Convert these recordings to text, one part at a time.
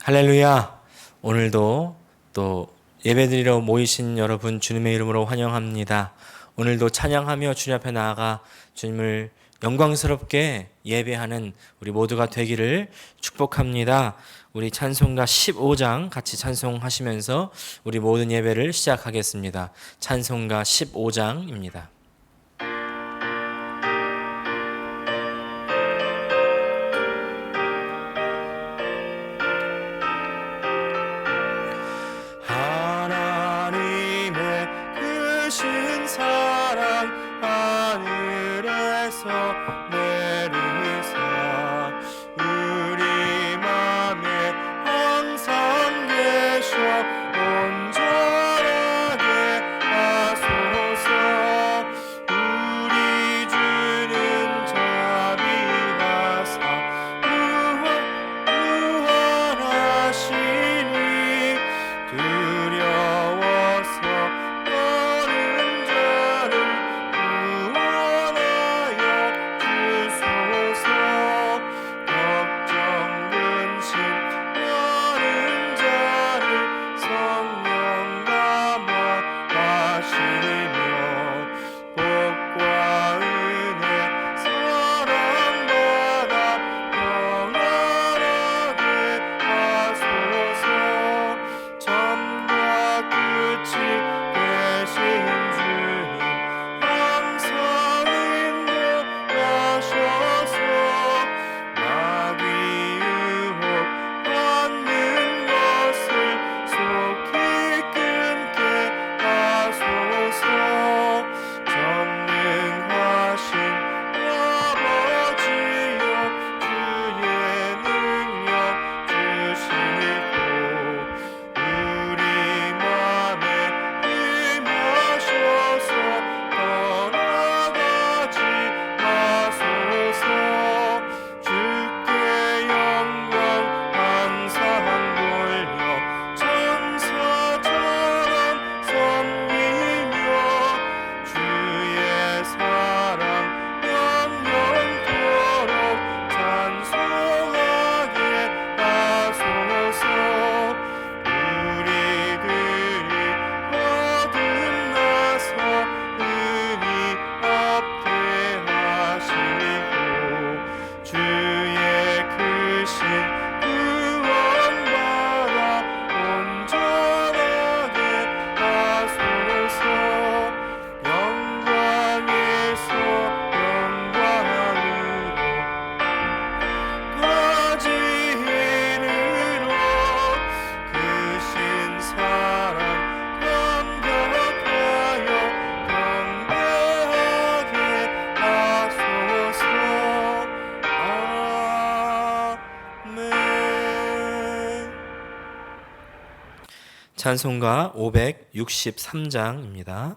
할렐루야. 오늘도 또 예배드리러 모이신 여러분 주님의 이름으로 환영합니다. 오늘도 찬양하며 주님 앞에 나아가 주님을 영광스럽게 예배하는 우리 모두가 되기를 축복합니다. 우리 찬송가 15장 같이 찬송하시면서 우리 모든 예배를 시작하겠습니다. 찬송가 15장입니다. 찬송가 563장입니다.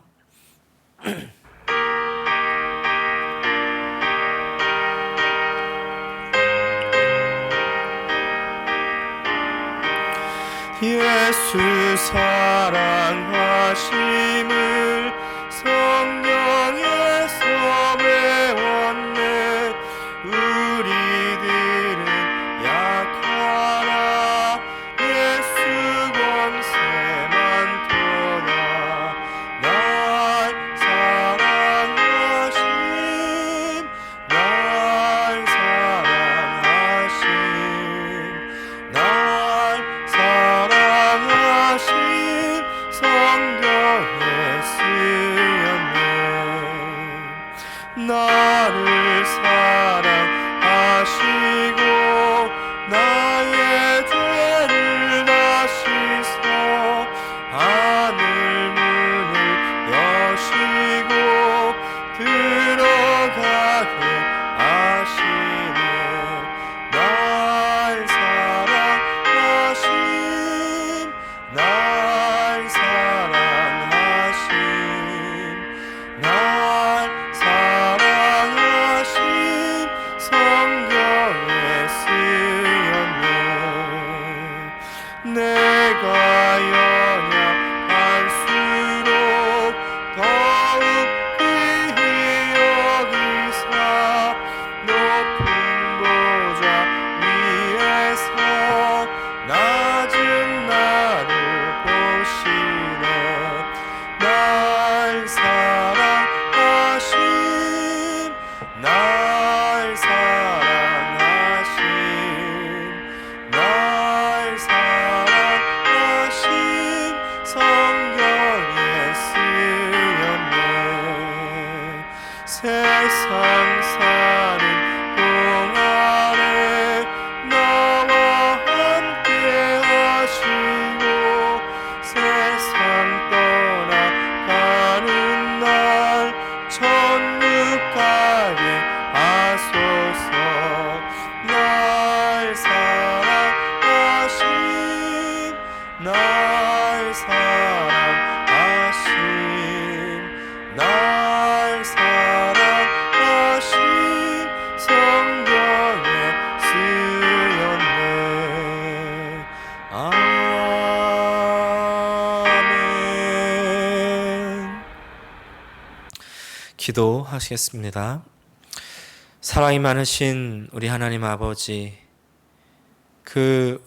예수 사랑하심을 성경에서 배웠네. 우리들은 약하라. 예수 권세 많도다. 날 사랑하심, 날 사랑하심, 날 사랑하심 성경에 쓰였네. 나를 사랑하시고 나의 죄를 다시서 하늘 문을 여시고 들어가게 하시네. 날 사랑하심, 날 사랑하심, 날 사랑하심 성경에 쓰였네. 내가 연약할수록 더욱 귀히 여기사 높은 보좌 위에서 나 기도하시겠습니다. 사랑이 많으신 우리 하나님 아버지,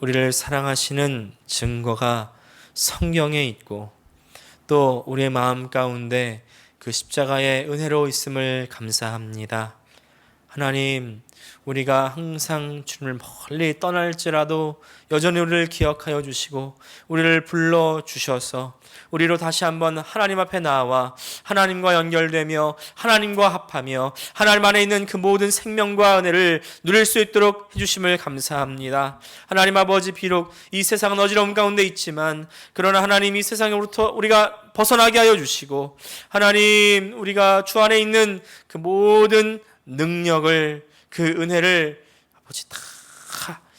우리를 사랑하시는 증거가 성경에 있고 또 우리의 마음 가운데 그 십자가의 은혜로 있음을 감사합니다. 하나님, 우리가 항상 주님을 멀리 떠날지라도 여전히 우리를 기억하여 주시고 우리를 불러 주셔서 우리로 다시 한번 하나님 앞에 나와 하나님과 연결되며 하나님과 합하며 하나님 안에 있는 그 모든 생명과 은혜를 누릴 수 있도록 해주심을 감사합니다. 하나님 아버지, 비록 이 세상은 어지러움 가운데 있지만 그러나 하나님, 이 세상으로부터 우리가 벗어나게 하여 주시고 하나님, 우리가 주 안에 있는 그 모든 능력을, 그 은혜를 아버지 다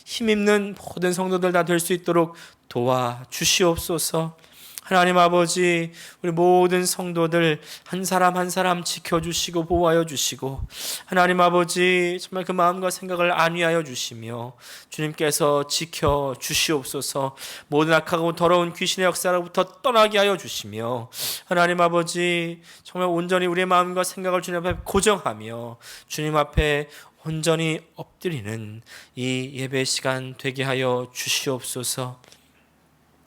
힘있는 모든 성도들 다 될 수 있도록 도와주시옵소서. 하나님 아버지, 우리 모든 성도들 한 사람 한 사람 지켜주시고 보호하여 주시고 하나님 아버지, 정말 그 마음과 생각을 안위하여 주시며 주님께서 지켜주시옵소서. 모든 악하고 더러운 귀신의 역사로부터 떠나게 하여 주시며 하나님 아버지, 정말 온전히 우리의 마음과 생각을 주님 앞에 고정하며 주님 앞에 온전히 엎드리는 이 예배 시간 되게 하여 주시옵소서.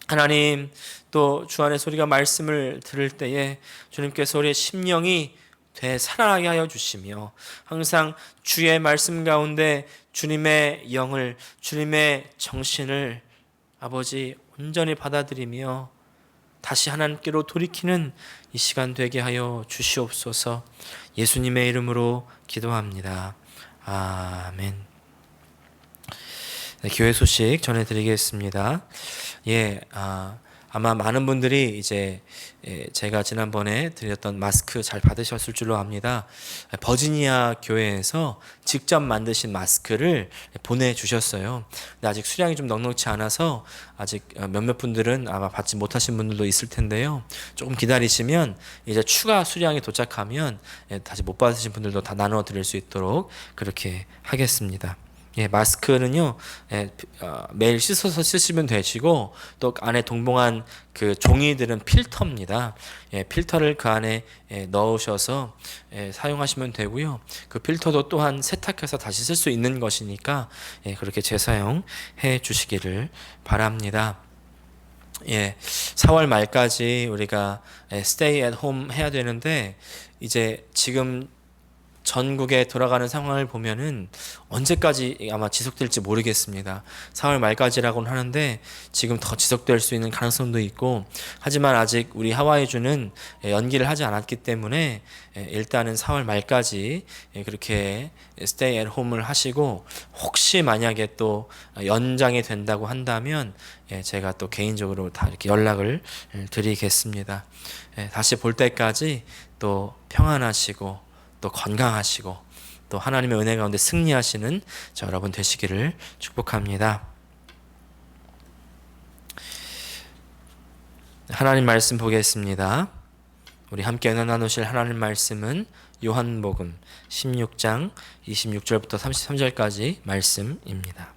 하나님, 또 주 안에서 우리가 말씀을 들을 때에 주님께서 우리의 심령이 되살아나게 하여 주시며 항상 주의 말씀 가운데 주님의 영을, 주님의 정신을 아버지 온전히 받아들이며 다시 하나님께로 돌이키는 이 시간 되게 하여 주시옵소서. 예수님의 이름으로 기도합니다. 아멘. 네, 교회 소식 전해드리겠습니다. 아마 많은 분들이 이제 제가 지난번에 드렸던 마스크 잘 받으셨을 줄로 압니다. 버지니아 교회에서 직접 만드신 마스크를 보내주셨어요. 근데 아직 수량이 좀 넉넉치 않아서 아직 몇몇 분들은 아마 받지 못하신 분들도 있을 텐데요. 조금 기다리시면 이제 추가 수량이 도착하면 다시 못 받으신 분들도 다 나눠 드릴 수 있도록 그렇게 하겠습니다. 마스크는요, 매일 씻어서 쓰시면 되시고 또 안에 동봉한 그 종이들은 필터입니다. 필터를 그 안에 넣으셔서 사용하시면 되고요. 그 필터도 또한 세탁해서 다시 쓸 수 있는 것이니까 그렇게 재사용해 주시기를 바랍니다. 4월 말까지 우리가 stay at home 해야 되는데 이제 지금 전국에 돌아가는 상황을 보면은 언제까지 아마 지속될지 모르겠습니다. 4월 말까지라고는 하는데 지금 더 지속될 수 있는 가능성도 있고, 하지만 아직 우리 하와이주는 연기를 하지 않았기 때문에 일단은 4월 말까지 그렇게 stay at home을 하시고, 혹시 만약에 또 연장이 된다고 한다면 제가 또 개인적으로 다 이렇게 연락을 드리겠습니다. 다시 볼 때까지 또 평안하시고 또 건강하시고 또 하나님의 은혜 가운데 승리하시는 저 여러분 되시기를 축복합니다. 하나님 말씀 보겠습니다. 우리 함께 은혜 나누실 하나님 말씀은 요한복음 16장 26절부터 33절까지 말씀입니다.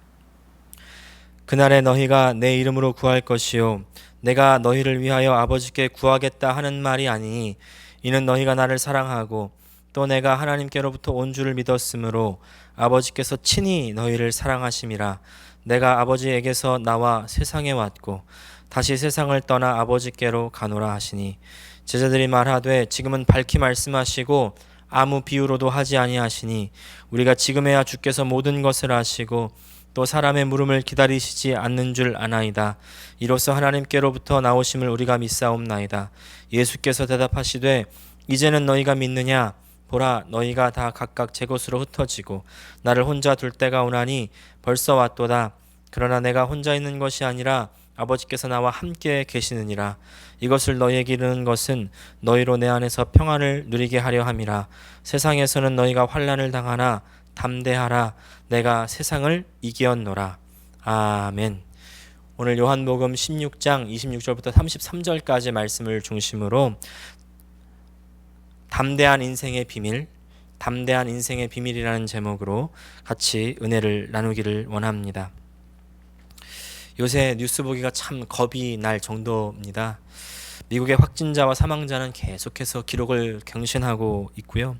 그날에 너희가 내 이름으로 구할 것이요 내가 너희를 위하여 아버지께 구하겠다 하는 말이 아니니 이는 너희가 나를 사랑하고 또 내가 하나님께로부터 온 줄을 믿었으므로 아버지께서 친히 너희를 사랑하심이라. 내가 아버지에게서 나와 세상에 왔고 다시 세상을 떠나 아버지께로 가노라 하시니, 제자들이 말하되 지금은 밝히 말씀하시고 아무 비유로도 하지 아니하시니 우리가 지금에야 주께서 모든 것을 아시고 또 사람의 물음을 기다리시지 않는 줄 아나이다. 이로써 하나님께로부터 나오심을 우리가 믿사옵나이다. 예수께서 대답하시되 이제는 너희가 믿느냐? 보라, 너희가 다 각각 제 곳으로 흩어지고 나를 혼자 둘 때가 오나니 벌써 왔도다. 그러나 내가 혼자 있는 것이 아니라 아버지께서 나와 함께 계시느니라. 이것을 너희에게 이르는 것은 너희로 내 안에서 평안을 누리게 하려 함이라. 세상에서는 너희가 환난을 당하나 담대하라. 내가 세상을 이기었노라. 아멘. 오늘 요한복음 16장 26절부터 33절까지 말씀을 중심으로 담대한 인생의 비밀, 담대한 인생의 비밀이라는 제목으로 같이 은혜를 나누기를 원합니다. 요새 뉴스 보기가 참 겁이 날 정도입니다. 미국의 확진자와 사망자는 계속해서 기록을 경신하고 있고요.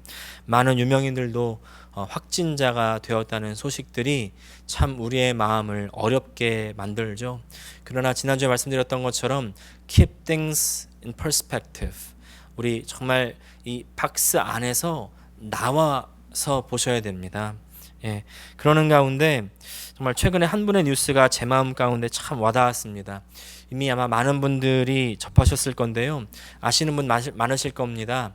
많은 유명인들도 확진자가 되었다는 소식들이 참 우리의 마음을 어렵게 만들죠. 그러나 지난주에 말씀드렸던 것처럼 keep things in perspective. 우리 정말 이 박스 안에서 나와서 보셔야 됩니다. 예, 그러는 가운데 정말 최근에 한 분의 뉴스가 제 마음 가운데 참 와닿았습니다. 이미 아마 많은 분들이 접하셨을 건데요. 아시는 분 많으실 겁니다.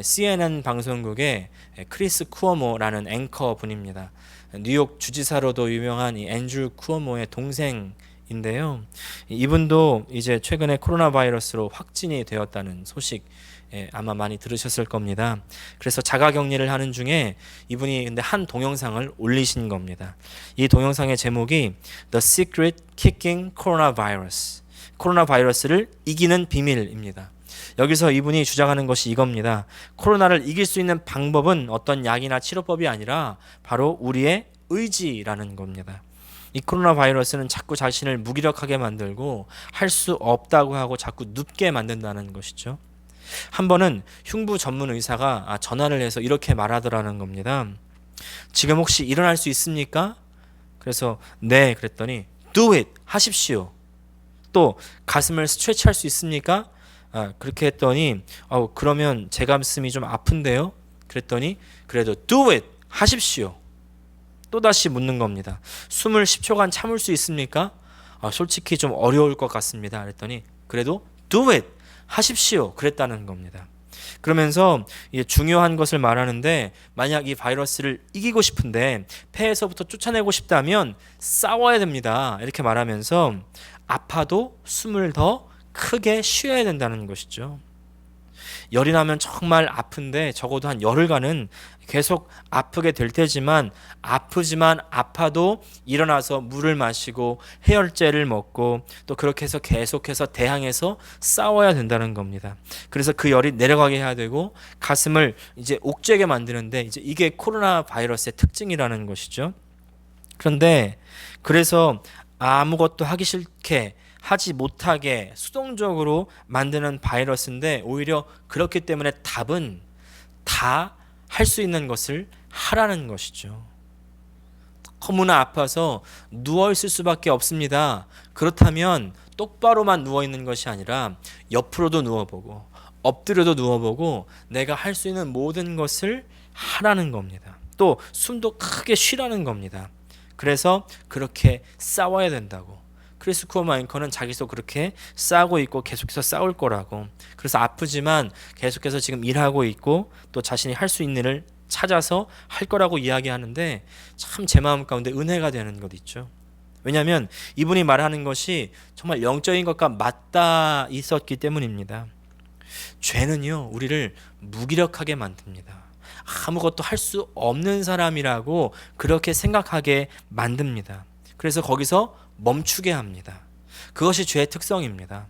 CNN 방송국의 크리스 쿠오모라는 앵커 분입니다. 뉴욕 주지사로도 유명한 이 앤드류 쿠오모의 동생인데요. 이분도 이제 최근에 코로나 바이러스로 확진이 되었다는 소식 아마 많이 들으셨을 겁니다. 그래서 자가격리를 하는 중에 이분이 근데 한 동영상을 올리신 겁니다. 이 동영상의 제목이 The Secret Kicking Coronavirus. 코로나 바이러스를 이기는 비밀입니다. 여기서 이분이 주장하는 것이 이겁니다. 코로나를 이길 수 있는 방법은 어떤 약이나 치료법이 아니라 바로 우리의 의지라는 겁니다. 이 코로나 바이러스는 자꾸 자신을 무기력하게 만들고 할 수 없다고 하고 자꾸 눕게 만든다는 것이죠. 한 번은 흉부 전문 의사가 전화를 해서 이렇게 말하더라는 겁니다. 지금 혹시 일어날 수 있습니까? 그래서 네 그랬더니 do it 하십시오. 또 가슴을 스트레치할 수 있습니까? 그렇게 했더니 그러면 제 가슴이 좀 아픈데요. 그랬더니 그래도 do it 하십시오. 또다시 묻는 겁니다. 숨을 10초간 참을 수 있습니까? 솔직히 좀 어려울 것 같습니다. 그랬더니 그래도 do it 하십시오. 그랬다는 겁니다. 그러면서 중요한 것을 말하는데 만약 이 바이러스를 이기고 싶은데 폐에서부터 쫓아내고 싶다면 싸워야 됩니다. 이렇게 말하면서 아파도 숨을 더 크게 쉬어야 된다는 것이죠. 열이 나면 정말 아픈데 적어도 한 열흘간은 계속 아프게 될 테지만 아프지만 아파도 일어나서 물을 마시고 해열제를 먹고 또 그렇게 해서 계속해서 대항해서 싸워야 된다는 겁니다. 그래서 그 열이 내려가게 해야 되고 가슴을 이제 옥죄게 만드는데 이제 이게 코로나 바이러스의 특징이라는 것이죠. 그런데 그래서 아무것도 하기 싫게 하지 못하게 수동적으로 만드는 바이러스인데 오히려 그렇기 때문에 답은 다 할 수 있는 것을 하라는 것이죠. 너무나 아파서 누워있을 수밖에 없습니다. 그렇다면 똑바로만 누워있는 것이 아니라 옆으로도 누워보고 엎드려도 누워보고 내가 할 수 있는 모든 것을 하라는 겁니다. 또 숨도 크게 쉬라는 겁니다. 그래서 그렇게 싸워야 된다고. 크리스 쿠오모 앵커는 자기도 그렇게 싸우고 있고 계속해서 싸울 거라고. 그래서 아프지만 계속해서 지금 일하고 있고 또 자신이 할 수 있는 일을 찾아서 할 거라고 이야기하는데 참 제 마음 가운데 은혜가 되는 것 있죠. 왜냐하면 이분이 말하는 것이 정말 영적인 것과 맞닿아 있었기 때문입니다. 죄는요 우리를 무기력하게 만듭니다. 아무것도 할 수 없는 사람이라고 그렇게 생각하게 만듭니다. 그래서 거기서 멈추게 합니다. 그것이 죄의 특성입니다.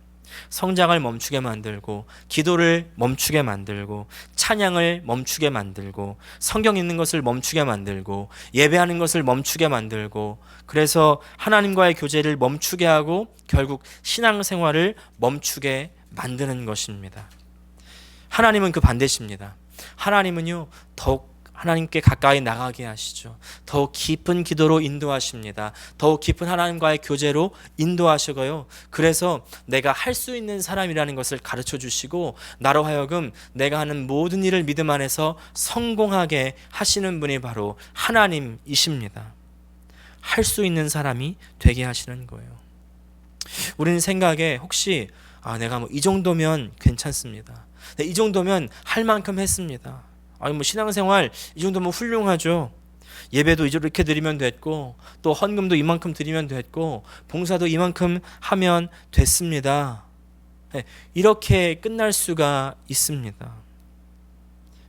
성장을 멈추게 만들고 기도를 멈추게 만들고 찬양을 멈추게 만들고 성경 읽는 것을 멈추게 만들고 예배하는 것을 멈추게 만들고 그래서 하나님과의 교제를 멈추게 하고 결국 신앙생활을 멈추게 만드는 것입니다. 하나님은 그 반대십니다. 하나님은요 더욱 하나님께 가까이 나가게 하시죠. 더욱 깊은 기도로 인도하십니다. 더욱 깊은 하나님과의 교제로 인도하시고요. 그래서 내가 할 수 있는 사람이라는 것을 가르쳐 주시고 나로 하여금 내가 하는 모든 일을 믿음 안에서 성공하게 하시는 분이 바로 하나님이십니다. 할 수 있는 사람이 되게 하시는 거예요. 우리는 생각에 혹시 내가 뭐 이 정도면 괜찮습니다. 이 정도면 할 만큼 했습니다. 아니 뭐 신앙생활 이 정도면 훌륭하죠. 예배도 이렇게 드리면 됐고 또 헌금도 이만큼 드리면 됐고 봉사도 이만큼 하면 됐습니다. 이렇게 끝날 수가 있습니다.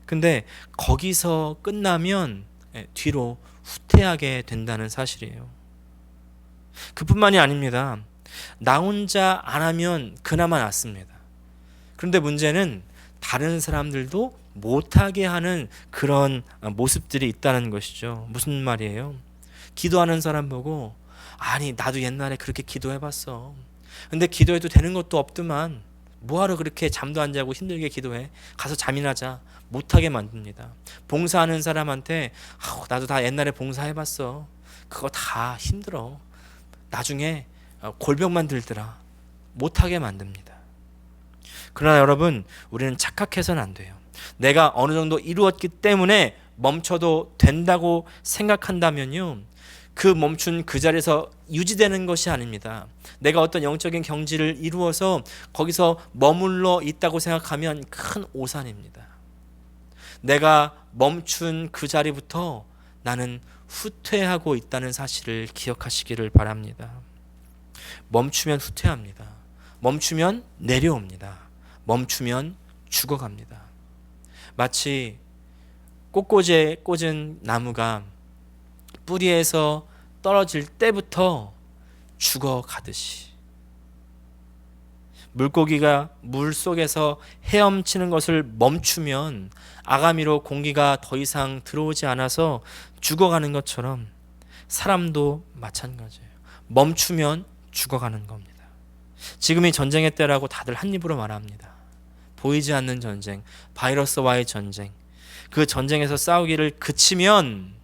근데 거기서 끝나면 뒤로 후퇴하게 된다는 사실이에요. 그뿐만이 아닙니다. 나 혼자 안 하면 그나마 낫습니다. 그런데 문제는 다른 사람들도 못하게 하는 그런 모습들이 있다는 것이죠. 무슨 말이에요? 기도하는 사람 보고 아니 나도 옛날에 그렇게 기도해봤어. 근데 기도해도 되는 것도 없더만 뭐하러 그렇게 잠도 안 자고 힘들게 기도해? 가서 잠이나 자. 못하게 만듭니다. 봉사하는 사람한테 나도 다 옛날에 봉사해봤어. 그거 다 힘들어. 나중에 골병만 들더라. 못하게 만듭니다. 그러나 여러분, 우리는 착각해서는 안 돼요. 내가 어느 정도 이루었기 때문에 멈춰도 된다고 생각한다면요, 그 멈춘 그 자리에서 유지되는 것이 아닙니다. 내가 어떤 영적인 경지를 이루어서 거기서 머물러 있다고 생각하면 큰 오산입니다. 내가 멈춘 그 자리부터 나는 후퇴하고 있다는 사실을 기억하시기를 바랍니다. 멈추면 후퇴합니다. 멈추면 내려옵니다. 멈추면 죽어갑니다. 마치 꽃꽂이에 꽂은 나무가 뿌리에서 떨어질 때부터 죽어가듯이, 물고기가 물 속에서 헤엄치는 것을 멈추면 아가미로 공기가 더 이상 들어오지 않아서 죽어가는 것처럼 사람도 마찬가지예요. 멈추면 죽어가는 겁니다. 지금이 전쟁의 때라고 다들 한 입으로 말합니다. 보이지 않는 전쟁, 바이러스와의 전쟁. 그 전쟁에서 싸우기를 그치면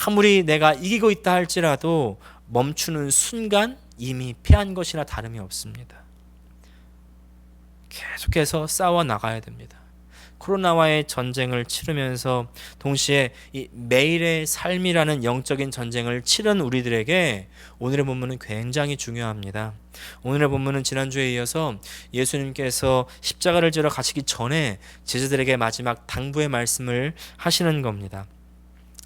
아무리 내가 이기고 있다 할지라도 멈추는 순간 이미 패한 것이나 다름이 없습니다. 계속해서 싸워 나가야 됩니다. 코로나와의 전쟁을 치르면서 동시에 이 매일의 삶이라는 영적인 전쟁을 치른 우리들에게 오늘의 본문은 굉장히 중요합니다. 오늘의 본문은 지난주에 이어서 예수님께서 십자가를 지러 가시기 전에 제자들에게 마지막 당부의 말씀을 하시는 겁니다.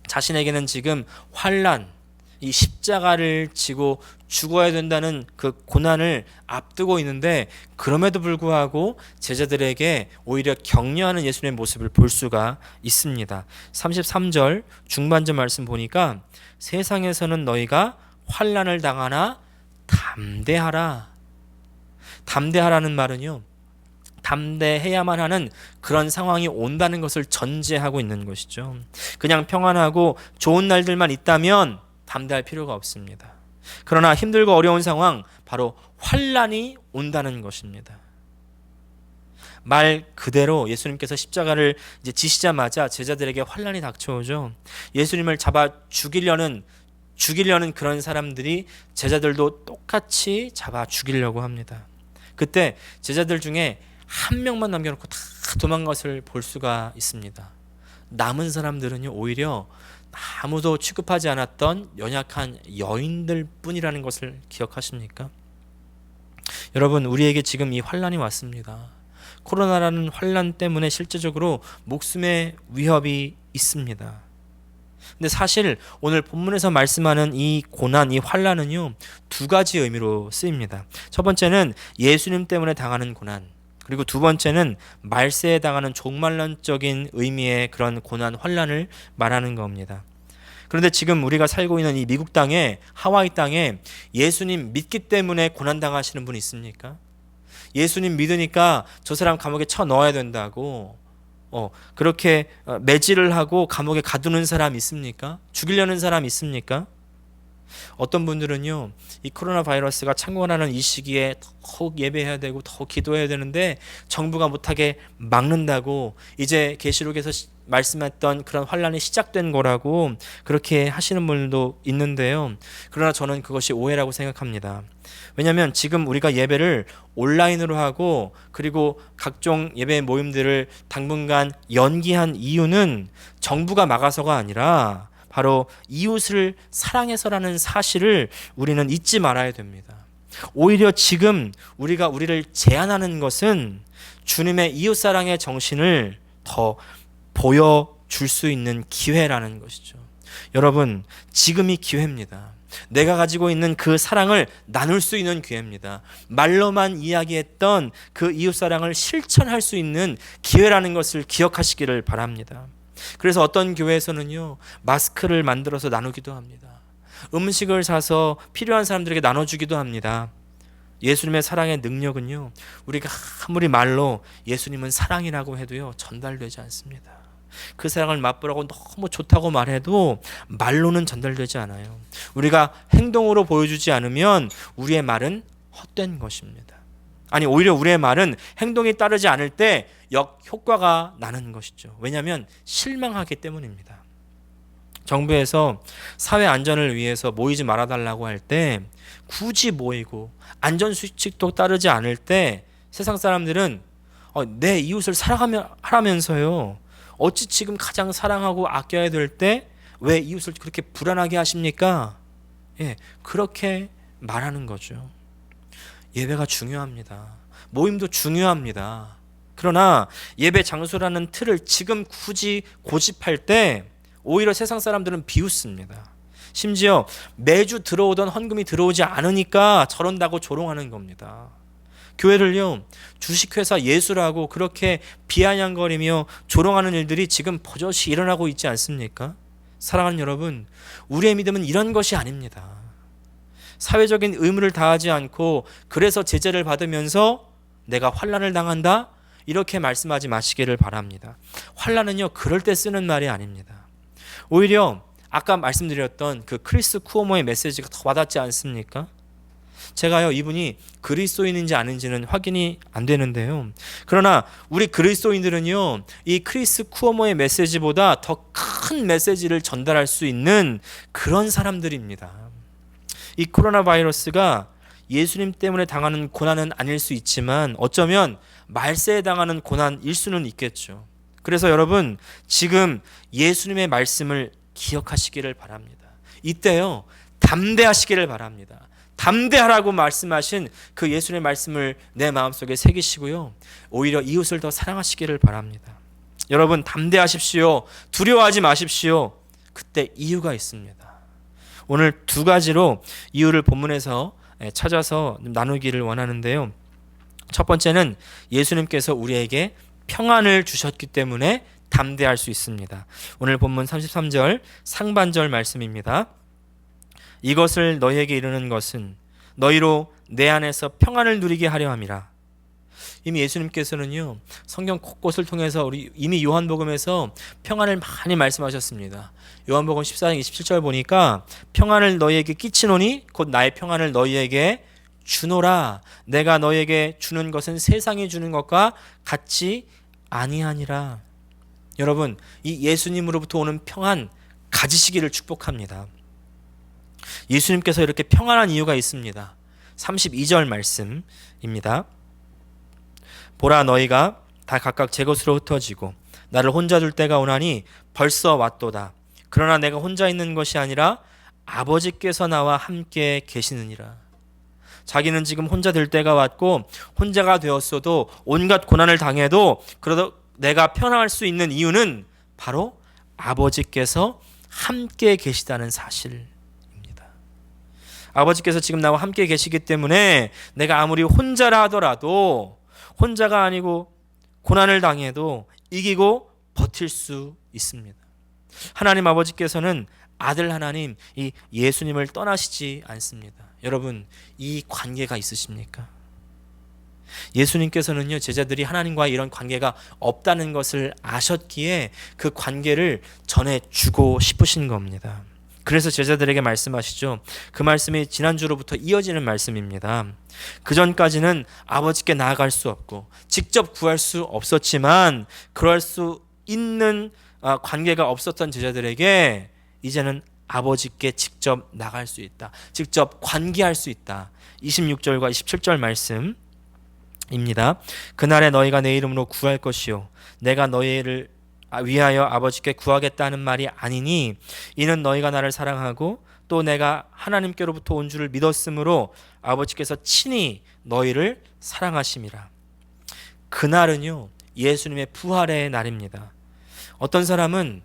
자신에게는 지금 환난, 이 십자가를 지고 죽어야 된다는 그 고난을 앞두고 있는데, 그럼에도 불구하고 제자들에게 오히려 격려하는 예수님의 모습을 볼 수가 있습니다. 33절 중반절 말씀 보니까 세상에서는 너희가 환난을 당하나 담대하라. 담대하라는 말은요, 담대해야만 하는 그런 상황이 온다는 것을 전제하고 있는 것이죠. 그냥 평안하고 좋은 날들만 있다면 담대할 필요가 없습니다. 그러나 힘들고 어려운 상황, 바로 환난이 온다는 것입니다. 말 그대로 예수님께서 십자가를 이제 지시자마자 제자들에게 환난이 닥쳐오죠. 예수님을 잡아 죽이려는 그런 사람들이 제자들도 똑같이 잡아 죽이려고 합니다. 그때 제자들 중에 한 명만 남겨놓고 다 도망간 것을 볼 수가 있습니다. 남은 사람들은요, 오히려 아무도 취급하지 않았던 연약한 여인들 뿐이라는 것을 기억하십니까? 여러분, 우리에게 지금 이 환난이 왔습니다. 코로나라는 환난 때문에 실제적으로 목숨의 위협이 있습니다. 근데 사실 오늘 본문에서 말씀하는 이 고난, 이 환난은요, 두 가지 의미로 쓰입니다. 첫 번째는 예수님 때문에 당하는 고난, 그리고 두 번째는 말세에 당하는 종말론적인 의미의 그런 고난, 환난을 말하는 겁니다. 그런데 지금 우리가 살고 있는 이 미국 땅에, 하와이 땅에 예수님 믿기 때문에 고난당하시는 분 있습니까? 예수님 믿으니까 저 사람 감옥에 쳐 넣어야 된다고 그렇게 매질을 하고 감옥에 가두는 사람 있습니까? 죽이려는 사람 있습니까? 어떤 분들은요, 이 코로나 바이러스가 창궐하는 이 시기에 더욱 예배해야 되고 더 기도해야 되는데 정부가 못하게 막는다고, 이제 계시록에서 말씀했던 그런 환란이 시작된 거라고 그렇게 하시는 분들도 있는데요. 그러나 저는 그것이 오해라고 생각합니다. 왜냐하면 지금 우리가 예배를 온라인으로 하고 그리고 각종 예배 모임들을 당분간 연기한 이유는 정부가 막아서가 아니라 바로 이웃을 사랑해서라는 사실을 우리는 잊지 말아야 됩니다. 오히려 지금 우리를 제안하는 것은 주님의 이웃사랑의 정신을 더 보여줄 수 있는 기회라는 것이죠. 여러분, 지금이 기회입니다. 내가 가지고 있는 그 사랑을 나눌 수 있는 기회입니다. 말로만 이야기했던 그 이웃사랑을 실천할 수 있는 기회라는 것을 기억하시기를 바랍니다. 그래서 어떤 교회에서는요, 마스크를 만들어서 나누기도 합니다. 음식을 사서 필요한 사람들에게 나눠주기도 합니다. 예수님의 사랑의 능력은요, 우리가 아무리 말로 예수님은 사랑이라고 해도요, 전달되지 않습니다. 그 사랑을 맛보라고 너무 좋다고 말해도 말로는 전달되지 않아요. 우리가 행동으로 보여주지 않으면 우리의 말은 헛된 것입니다. 아니 오히려 우리의 말은 행동이 따르지 않을 때 역효과가 나는 것이죠. 왜냐하면 실망하기 때문입니다. 정부에서 사회 안전을 위해서 모이지 말아달라고 할 때 굳이 모이고 안전수칙도 따르지 않을 때 세상 사람들은 내 이웃을 사랑하라면서요. 어찌 지금 가장 사랑하고 아껴야 될 때 왜 이웃을 그렇게 불안하게 하십니까? 그렇게 말하는 거죠. 예배가 중요합니다. 모임도 중요합니다. 그러나 예배 장소라는 틀을 지금 굳이 고집할 때 오히려 세상 사람들은 비웃습니다. 심지어 매주 들어오던 헌금이 들어오지 않으니까 저런다고 조롱하는 겁니다. 교회를요, 주식회사 예수라고 그렇게 비아냥거리며 조롱하는 일들이 지금 버젓이 일어나고 있지 않습니까? 사랑하는 여러분, 우리의 믿음은 이런 것이 아닙니다. 사회적인 의무를 다하지 않고 그래서 제재를 받으면서 내가 환난을 당한다? 이렇게 말씀하지 마시기를 바랍니다. 환난은요, 그럴 때 쓰는 말이 아닙니다. 오히려 아까 말씀드렸던 그 크리스 쿠오모의 메시지가 더 와닿지 않습니까? 제가요, 이분이 그리스도인인지 아닌지는 확인이 안 되는데요. 그러나 우리 그리스도인들은요, 이 크리스 쿠오모의 메시지보다 더 큰 메시지를 전달할 수 있는 그런 사람들입니다. 이 코로나 바이러스가 예수님 때문에 당하는 고난은 아닐 수 있지만 어쩌면 말세에 당하는 고난일 수는 있겠죠. 그래서 여러분, 지금 예수님의 말씀을 기억하시기를 바랍니다. 이때요, 담대하시기를 바랍니다. 담대하라고 말씀하신 그 예수님의 말씀을 내 마음속에 새기시고요, 오히려 이웃을 더 사랑하시기를 바랍니다. 여러분, 담대하십시오. 두려워하지 마십시오. 그때 이유가 있습니다. 오늘 두 가지로 이유를 본문에서 찾아서 나누기를 원하는데요. 첫 번째는 예수님께서 우리에게 평안을 주셨기 때문에 담대할 수 있습니다. 오늘 본문 33절 상반절 말씀입니다. 이것을 너희에게 이르는 것은 너희로 내 안에서 평안을 누리게 하려 함이라. 이미 예수님께서는요, 성경 곳곳을 통해서 이미 요한복음에서 평안을 많이 말씀하셨습니다. 요한복음 14장 27절 보니까 평안을 너희에게 끼치노니 곧 나의 평안을 너희에게 주노라. 내가 너희에게 주는 것은 세상이 주는 것과 같지 아니하니라. 여러분, 이 예수님으로부터 오는 평안 가지시기를 축복합니다. 예수님께서 이렇게 평안한 이유가 있습니다. 32절 말씀입니다. 보라, 너희가 다 각각 제 것으로 흩어지고 나를 혼자 둘 때가 오나니 벌써 왔도다. 그러나 내가 혼자 있는 것이 아니라 아버지께서 나와 함께 계시느니라. 자기는 지금 혼자 될 때가 왔고 혼자가 되었어도 온갖 고난을 당해도 그래도 내가 편안할 수 있는 이유는 바로 아버지께서 함께 계시다는 사실입니다. 아버지께서 지금 나와 함께 계시기 때문에 내가 아무리 혼자라 하더라도 혼자가 아니고 고난을 당해도 이기고 버틸 수 있습니다. 하나님 아버지께서는 아들 하나님 이 예수님을 떠나시지 않습니다. 여러분, 이 관계가 있으십니까? 예수님께서는요, 제자들이 하나님과의 이런 관계가 없다는 것을 아셨기에 그 관계를 전해주고 싶으신 겁니다. 그래서 제자들에게 말씀하시죠. 그 말씀이 지난주로부터 이어지는 말씀입니다. 그 전까지는 아버지께 나아갈 수 없고 직접 구할 수 없었지만 그럴 수 있는 관계가 없었던 제자들에게 이제는 아버지께 직접 나갈 수 있다. 직접 관계할 수 있다. 26절과 27절 말씀입니다. 그날에 너희가 내 이름으로 구할 것이요 내가 너희를 위하여 아버지께 구하겠다는 말이 아니니 이는 너희가 나를 사랑하고 또 내가 하나님께로부터 온 줄을 믿었으므로 아버지께서 친히 너희를 사랑하심이라. 그날은요, 예수님의 부활의 날입니다. 어떤 사람은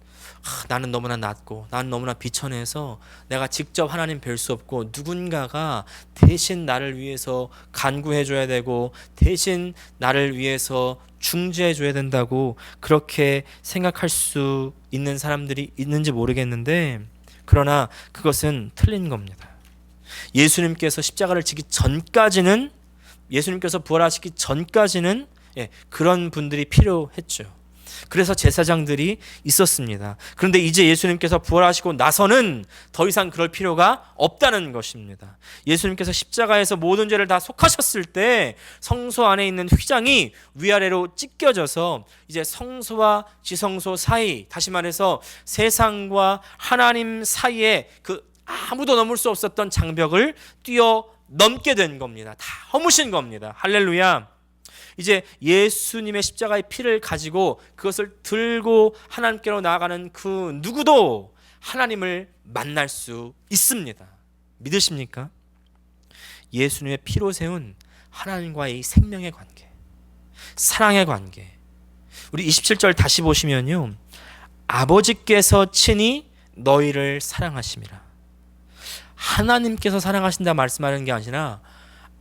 나는 너무나 낮고 나는 너무나 비천해서 내가 직접 하나님 뵐 수 없고 누군가가 대신 나를 위해서 간구해 줘야 되고 대신 나를 위해서 중재해 줘야 된다고 그렇게 생각할 수 있는 사람들이 있는지 모르겠는데, 그러나 그것은 틀린 겁니다. 예수님께서 십자가를 지기 전까지는, 예수님께서 부활하시기 전까지는 그런 분들이 필요했죠. 그래서 제사장들이 있었습니다. 그런데 이제 예수님께서 부활하시고 나서는 더 이상 그럴 필요가 없다는 것입니다. 예수님께서 십자가에서 모든 죄를 다 속하셨을 때 성소 안에 있는 휘장이 위아래로 찢겨져서 이제 성소와 지성소 사이, 다시 말해서 세상과 하나님 사이에 그 아무도 넘을 수 없었던 장벽을 뛰어넘게 된 겁니다. 다 허무신 겁니다. 할렐루야. 이제 예수님의 십자가의 피를 가지고 그것을 들고 하나님께로 나아가는 그 누구도 하나님을 만날 수 있습니다. 믿으십니까? 예수님의 피로 세운 하나님과의 이 생명의 관계, 사랑의 관계. 우리 27절 다시 보시면요, 아버지께서 친히 너희를 사랑하심이라. 하나님께서 사랑하신다 말씀하는 게 아니라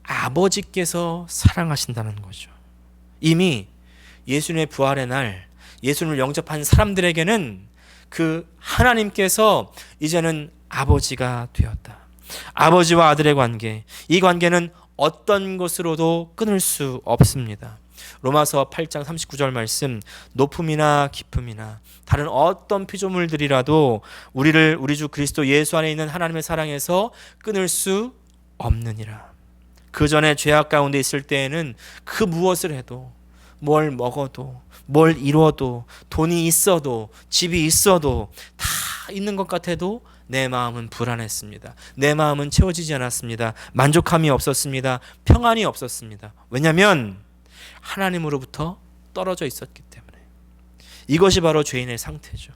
아버지께서 사랑하신다는 거죠. 이미 예수님의 부활의 날 예수님을 영접한 사람들에게는 그 하나님께서 이제는 아버지가 되었다. 아버지와 아들의 관계, 이 관계는 어떤 것으로도 끊을 수 없습니다. 로마서 8장 39절 말씀, 높음이나 깊음이나 다른 어떤 피조물들이라도 우리를 우리 주 그리스도 예수 안에 있는 하나님의 사랑에서 끊을 수 없느니라. 그 전에 죄악 가운데 있을 때에는 그 무엇을 해도, 뭘 먹어도, 뭘 이뤄도, 돈이 있어도, 집이 있어도, 다 있는 것 같아도 내 마음은 불안했습니다. 내 마음은 채워지지 않았습니다. 만족함이 없었습니다. 평안이 없었습니다. 왜냐하면 하나님으로부터 떨어져 있었기 때문에. 이것이 바로 죄인의 상태죠.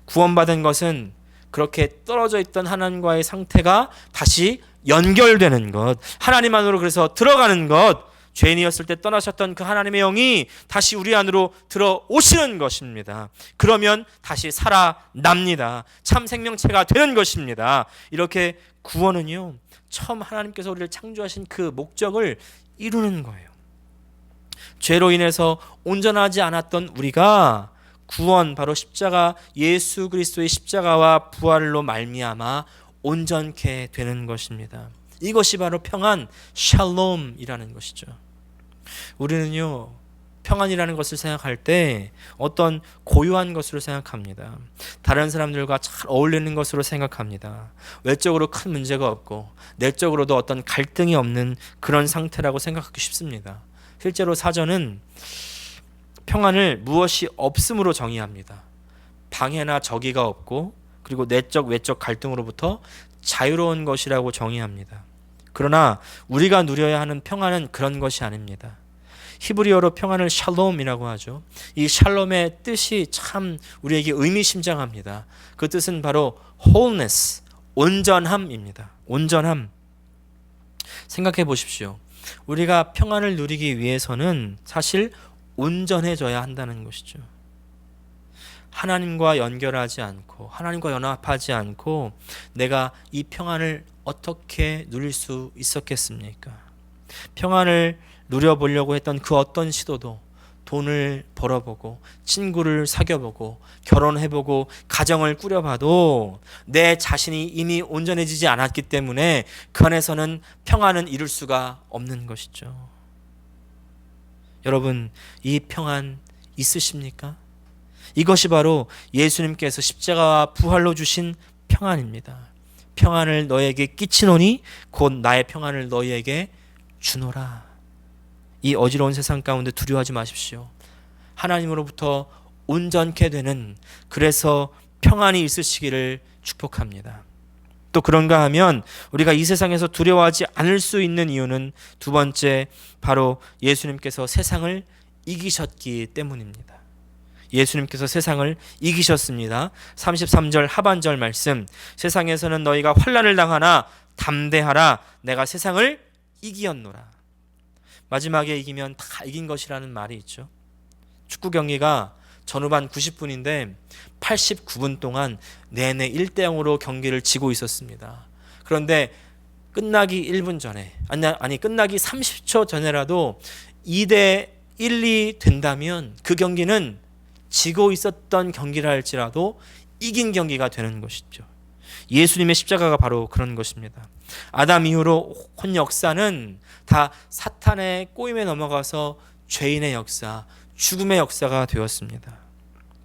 구원받은 것은 그렇게 떨어져 있던 하나님과의 상태가 다시 연결되는 것, 하나님 안으로 그래서 들어가는 것, 죄인이었을 때 떠나셨던 그 하나님의 영이 다시 우리 안으로 들어오시는 것입니다. 그러면 다시 살아납니다. 참 생명체가 되는 것입니다. 이렇게 구원은요, 처음 하나님께서 우리를 창조하신 그 목적을 이루는 거예요. 죄로 인해서 온전하지 않았던 우리가 구원, 바로 십자가, 예수 그리스도의 십자가와 부활로 말미암아 온전케 되는 것입니다. 이것이 바로 평안, 샬롬이라는 것이죠. 우리는요, 평안이라는 것을 생각할 때 어떤 고유한 것으로 생각합니다. 다른 사람들과 잘 어울리는 것으로 생각합니다. 외적으로 큰 문제가 없고 내적으로도 어떤 갈등이 없는 그런 상태라고 생각하기 쉽습니다. 실제로 사전은 평안을 무엇이 없음으로 정의합니다. 방해나 적의가 없고, 그리고 내적 외적 갈등으로부터 자유로운 것이라고 정의합니다. 그러나 우리가 누려야 하는 평안은 그런 것이 아닙니다. 히브리어로 평안을 샬롬이라고 하죠. 이 샬롬의 뜻이 참 우리에게 의미심장합니다. 그 뜻은 바로 wholeness, 온전함입니다. 온전함. 생각해 보십시오. 우리가 평안을 누리기 위해서는 사실 온전해져야 한다는 것이죠. 하나님과 연결하지 않고, 하나님과 연합하지 않고 내가 이 평안을 어떻게 누릴 수 있었겠습니까? 평안을 누려보려고 했던 그 어떤 시도도, 돈을 벌어보고 친구를 사귀어보고 결혼해보고 가정을 꾸려봐도 내 자신이 이미 온전해지지 않았기 때문에 그 안에서는 평안은 이룰 수가 없는 것이죠. 여러분, 이 평안 있으십니까? 이것이 바로 예수님께서 십자가와 부활로 주신 평안입니다. 평안을 너에게 끼치노니 곧 나의 평안을 너희에게 주노라. 이 어지러운 세상 가운데 두려워하지 마십시오. 하나님으로부터 온전케 되는, 그래서 평안이 있으시기를 축복합니다. 또 그런가 하면 우리가 이 세상에서 두려워하지 않을 수 있는 이유는 두 번째, 바로 예수님께서 세상을 이기셨기 때문입니다. 예수님께서 세상을 이기셨습니다. 33절 하반절 말씀, 세상에서는 너희가 환난을 당하나 담대하라, 내가 세상을 이기었노라. 마지막에 이기면 다 이긴 것이라는 말이 있죠. 축구 경기가 전후반 90분인데 89분 동안 내내 1대0으로 경기를 지고 있었습니다. 그런데 끝나기 1분 전에, 끝나기 30초 전에라도 2대1이 된다면 그 경기는 지고 있었던 경기라 할지라도 이긴 경기가 되는 것이죠. 예수님의 십자가가 바로 그런 것입니다. 아담 이후로 온 역사는 다 사탄의 꼬임에 넘어가서 죄인의 역사, 죽음의 역사가 되었습니다.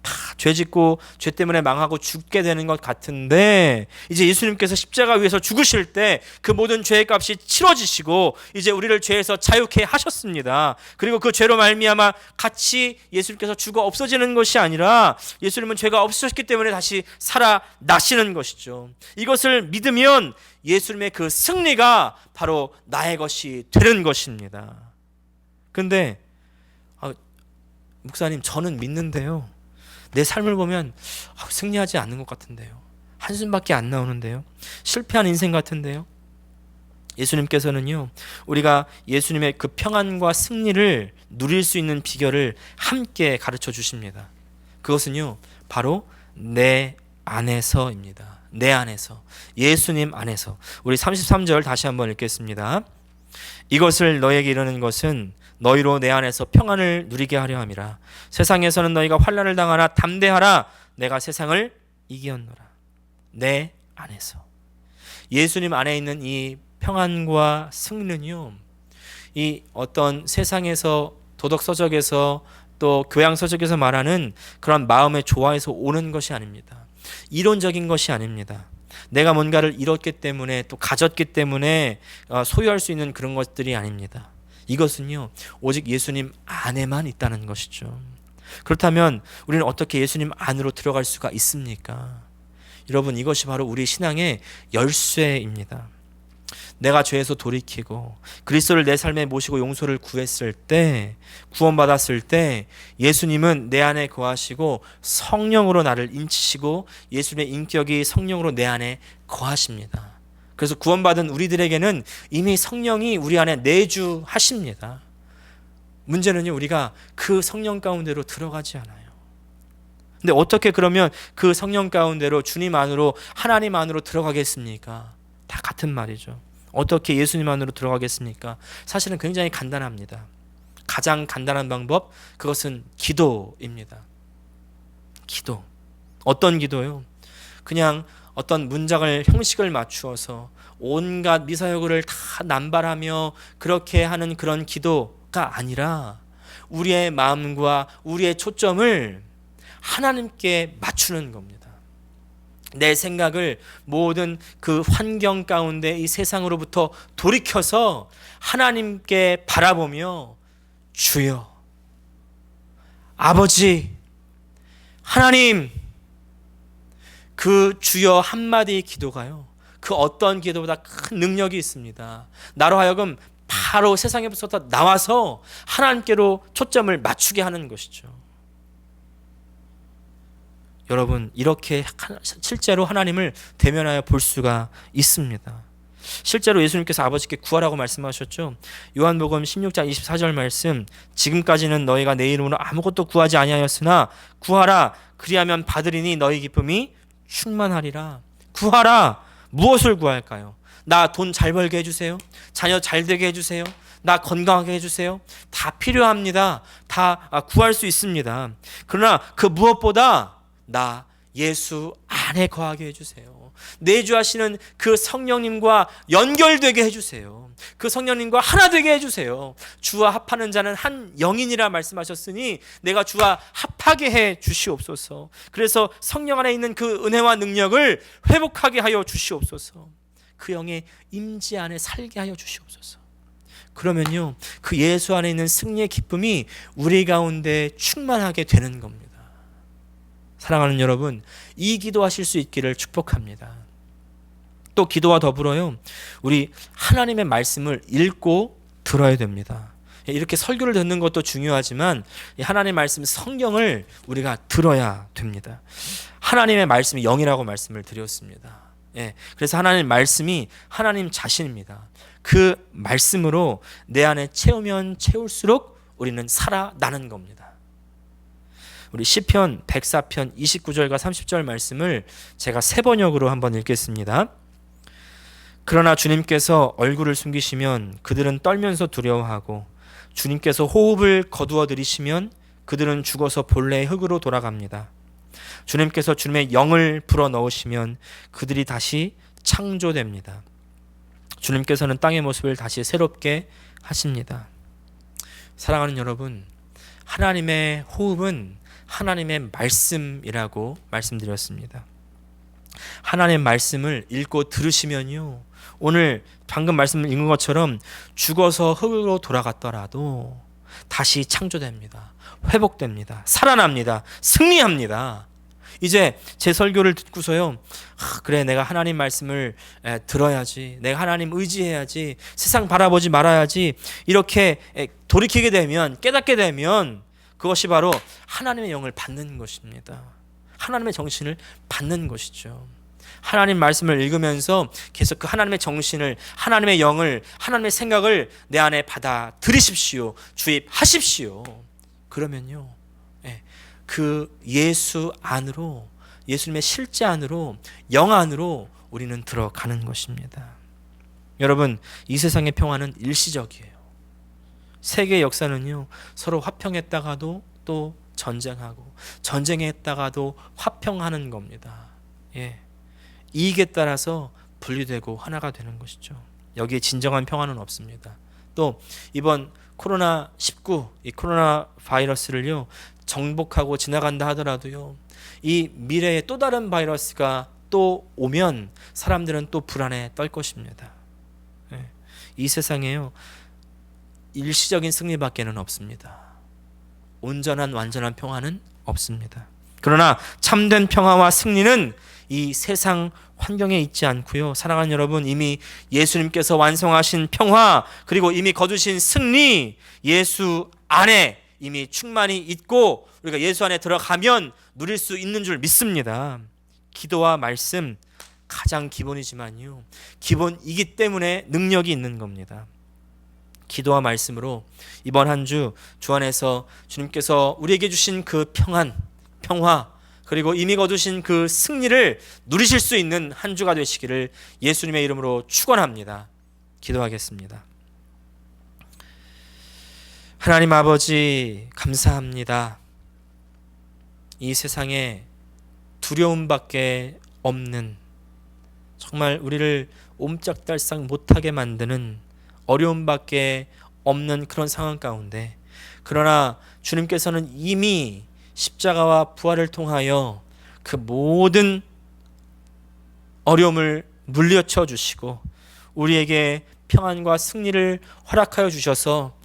다 죄 짓고 죄 때문에 망하고 죽게 되는 것 같은데 이제 예수님께서 십자가 위에서 죽으실 때 그 모든 죄의 값이 치러지시고 이제 우리를 죄에서 자유케 하셨습니다. 그리고 그 죄로 말미암아 같이 예수님께서 죽어 없어지는 것이 아니라 예수님은 죄가 없으셨기 때문에 다시 살아나시는 것이죠. 이것을 믿으면 예수님의 그 승리가 바로 나의 것이 되는 것입니다. 근데 목사님, 저는 믿는데요, 내 삶을 보면 승리하지 않는 것 같은데요, 한숨밖에 안 나오는데요, 실패한 인생 같은데요. 예수님께서는요, 우리가 예수님의 그 평안과 승리를 누릴 수 있는 비결을 함께 가르쳐 주십니다. 그것은요, 바로 내 안에서입니다. 내 안에서, 예수님 안에서. 우리 33절 다시 한번 읽겠습니다. 이것을 너에게 이르는 것은 너희로 내 안에서 평안을 누리게 하려 함이라. 세상에서는 너희가 환난을 당하나 담대하라. 내가 세상을 이기었노라. 내 안에서. 예수님 안에 있는 이 평안과 승리는요, 이 어떤 세상에서 도덕서적에서 또 교양서적에서 말하는 그런 마음의 조화에서 오는 것이 아닙니다. 이론적인 것이 아닙니다. 내가 뭔가를 잃었기 때문에 또 가졌기 때문에 소유할 수 있는 그런 것들이 아닙니다. 이것은요, 오직 예수님 안에만 있다는 것이죠. 그렇다면 우리는 어떻게 예수님 안으로 들어갈 수가 있습니까? 여러분, 이것이 바로 우리 신앙의 열쇠입니다. 내가 죄에서 돌이키고 그리스도를 내 삶에 모시고 용서를 구했을 때, 구원받았을 때 예수님은 내 안에 거하시고 성령으로 나를 인치시고 예수님의 인격이 성령으로 내 안에 거하십니다. 그래서 구원받은 우리들에게는 이미 성령이 우리 안에 내주하십니다. 문제는요, 우리가 그 성령 가운데로 들어가지 않아요. 근데 어떻게 그러면 그 성령 가운데로 주님 안으로, 하나님 안으로 들어가겠습니까? 다 같은 말이죠. 어떻게 예수님 안으로 들어가겠습니까? 사실은 굉장히 간단합니다. 가장 간단한 방법, 그것은 기도입니다. 기도. 어떤 기도요? 그냥 어떤 문장을, 형식을 맞추어서 온갖 미사여구를 다 남발하며 그렇게 하는 그런 기도가 아니라 우리의 마음과 우리의 초점을 하나님께 맞추는 겁니다. 내 생각을 모든 그 환경 가운데 이 세상으로부터 돌이켜서 하나님께 바라보며, 주여, 아버지, 하나님, 그 주여 한마디 기도가요, 그 어떤 기도보다 큰 능력이 있습니다. 나로 하여금 바로 세상에부터 나와서 하나님께로 초점을 맞추게 하는 것이죠. 여러분, 이렇게 실제로 하나님을 대면하여 볼 수가 있습니다. 실제로 예수님께서 아버지께 구하라고 말씀하셨죠. 요한복음 16장 24절 말씀, 지금까지는 너희가 내 이름으로 아무것도 구하지 아니하였으나 구하라, 그리하면 받으리니 너희 기쁨이 충만하리라. 구하라. 무엇을 구할까요? 나 돈 잘 벌게 해주세요. 자녀 잘 되게 해주세요. 나 건강하게 해주세요. 다 필요합니다. 다 구할 수 있습니다. 그러나 그 무엇보다 나 예수 안에 거하게 해주세요. 내주하시는 그 성령님과 연결되게 해주세요. 그 성령님과 하나 되게 해주세요. 주와 합하는 자는 한 영이니라 말씀하셨으니 내가 주와 합하게 해 주시옵소서. 그래서 성령 안에 있는 그 은혜와 능력을 회복하게 하여 주시옵소서. 그 영의 임재 안에 살게 하여 주시옵소서. 그러면요, 그 예수 안에 있는 승리의 기쁨이 우리 가운데 충만하게 되는 겁니다. 사랑하는 여러분, 이 기도하실 수 있기를 축복합니다. 또 기도와 더불어요, 우리 하나님의 말씀을 읽고 들어야 됩니다. 이렇게 설교를 듣는 것도 중요하지만 하나님의 말씀, 성경을 우리가 들어야 됩니다. 하나님의 말씀이 영이라고 말씀을 드렸습니다. 그래서 하나님의 말씀이 하나님 자신입니다. 그 말씀으로 내 안에 채우면 채울수록 우리는 살아나는 겁니다. 우리 시편 104편 29절과 30절 말씀을 제가 세 번역으로 한번 읽겠습니다. 그러나 주님께서 얼굴을 숨기시면 그들은 떨면서 두려워하고 주님께서 호흡을 거두어 들이시면 그들은 죽어서 본래의 흙으로 돌아갑니다. 주님께서 주님의 영을 불어넣으시면 그들이 다시 창조됩니다. 주님께서는 땅의 모습을 다시 새롭게 하십니다. 사랑하는 여러분, 하나님의 호흡은 하나님의 말씀이라고 말씀드렸습니다. 하나님의 말씀을 읽고 들으시면요, 오늘 방금 말씀 읽은 것처럼 죽어서 흙으로 돌아갔더라도 다시 창조됩니다. 회복됩니다. 살아납니다. 승리합니다. 이제 제 설교를 듣고서요, 그래, 내가 하나님 말씀을 들어야지, 내가 하나님 의지해야지, 세상 바라보지 말아야지, 이렇게 돌이키게 되면, 깨닫게 되면 그것이 바로 하나님의 영을 받는 것입니다. 하나님의 정신을 받는 것이죠. 하나님 말씀을 읽으면서 계속 그 하나님의 정신을, 하나님의 영을, 하나님의 생각을 내 안에 받아들이십시오. 주입하십시오. 그러면요, 그 예수 안으로, 예수님의 실제 안으로, 영 안으로 우리는 들어가는 것입니다. 여러분, 이 세상의 평화는 일시적이에요. 세계의 역사는요, 서로 화평했다가도 또 전쟁하고, 전쟁했다가도 화평하는 겁니다. 이익에 따라서 분리되고 하나가 되는 것이죠. 여기에 진정한 평화는 없습니다. 또 이번 코로나19, 이 코로나 바이러스를요, 정복하고 지나간다 하더라도요, 이 미래에 또 다른 바이러스가 또 오면 사람들은 또 불안에 떨 것입니다. 이 세상에요, 일시적인 승리밖에는 없습니다. 온전한 완전한 평화는 없습니다. 그러나 참된 평화와 승리는 이 세상 환경에 있지 않고요, 사랑하는 여러분, 이미 예수님께서 완성하신 평화, 그리고 이미 거두신 승리, 예수 안에 이미 충만히 있고 우리가 예수 안에 들어가면 누릴 수 있는 줄 믿습니다. 기도와 말씀 가장 기본이지만요, 기본이기 때문에 능력이 있는 겁니다. 기도와 말씀으로 이번 한 주 안에서 주님께서 우리에게 주신 그 평화, 그리고 이미 거두신 그 승리를 누리실 수 있는 한 주가 되시기를 예수님의 이름으로 축원합니다. 기도하겠습니다. 하나님 아버지, 감사합니다. 이 세상에 두려움밖에 없는, 정말 우리를 옴짝달싹 못하게 만드는 어려움밖에 없는 그런 상황 가운데, 그러나 주님께서는 이미 십자가와 부활을 통하여 그 모든 어려움을 물리쳐 주시고 우리에게 평안과 승리를 허락하여 주셔서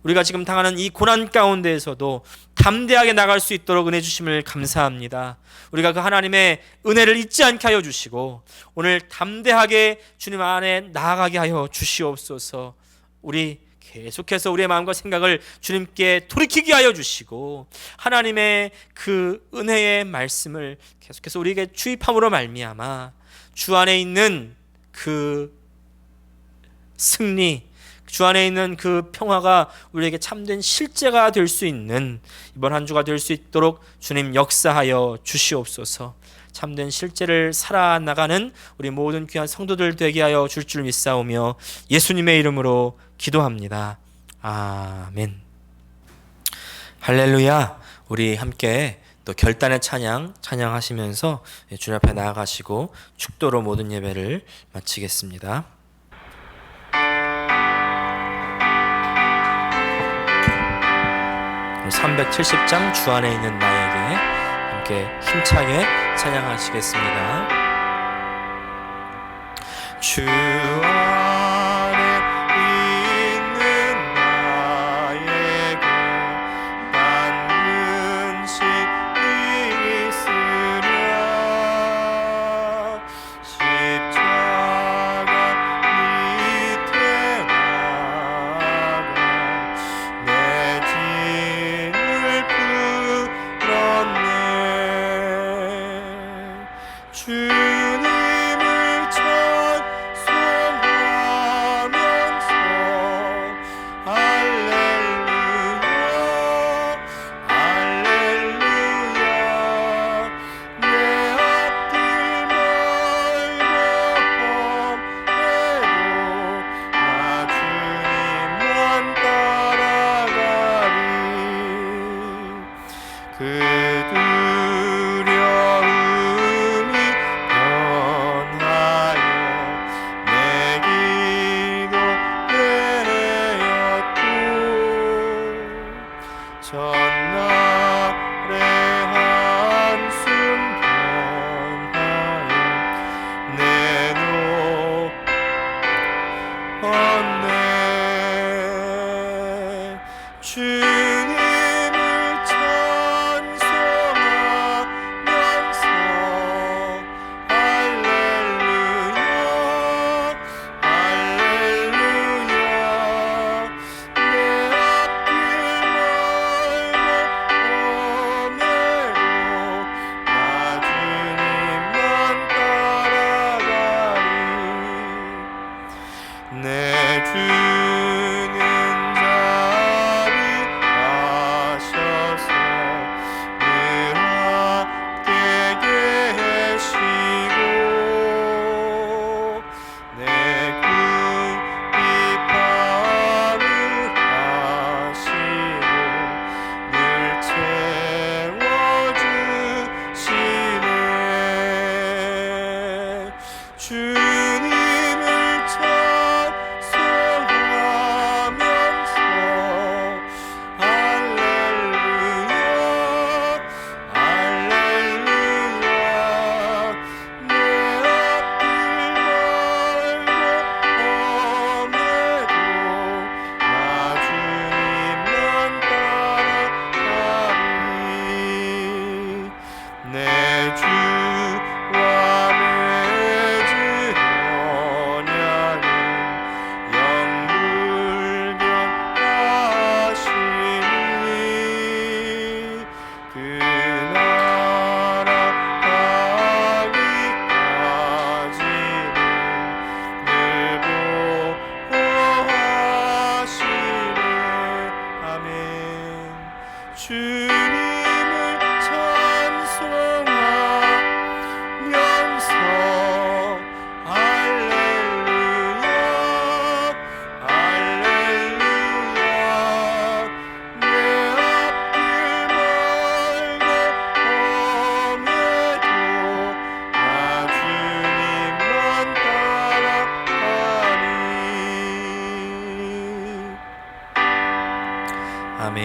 우리가 지금 당하는 이 고난 가운데에서도 담대하게 나갈 수 있도록 은혜 주심을 감사합니다. 우리가 그 하나님의 은혜를 잊지 않게 하여 주시고 오늘 담대하게 주님 안에 나아가게 하여 주시옵소서. 우리 계속해서 우리의 마음과 생각을 주님께 돌이키게 하여 주시고 하나님의 그 은혜의 말씀을 계속해서 우리에게 주입함으로 말미암아 주 안에 있는 그 승리, 주 안에 있는 그 평화가 우리에게 참된 실제가 될 수 있는 이번 한 주가 될 수 있도록 주님 역사하여 주시옵소서. 참된 실제를 살아나가는 우리 모든 귀한 성도들 되게 하여 줄 줄 믿사오며 예수님의 이름으로 기도합니다. 아멘. 할렐루야. 우리 함께 또 결단의 찬양하시면서 주님 앞에 나아가시고 축도로 모든 예배를 마치겠습니다. 370장 주 안에 있는 나에게 함께 힘차게 찬양하시겠습니다. 주 안에 있는 나에게 난 근심이 있으랴 십자가 밑에 나가 내 짐을 풀었네 주님을 찬송하리 얻네. 주님을 찬송하면서 할렐루야 할렐루야. 내 앞길 멀고 오매로 나 주님만 따라가리. 내 주는 자비하셔서 늘 함께 계시고 내 굽이 바르하시고 늘 채워주시네. 주님을 찬송하면서 할렐루야 할렐루야. 내 앞길 멀고 오매도 나 주님만 따라가리. 내 주와 맺은 언약은 영불변하시니 그 나라 가기까지는 늘 보호하시네. 아멘. 주님을 찬송하면서 할렐루야 할렐루야. 내 앞길 멀고 오매도 나 주님만 따라가리. 아멘.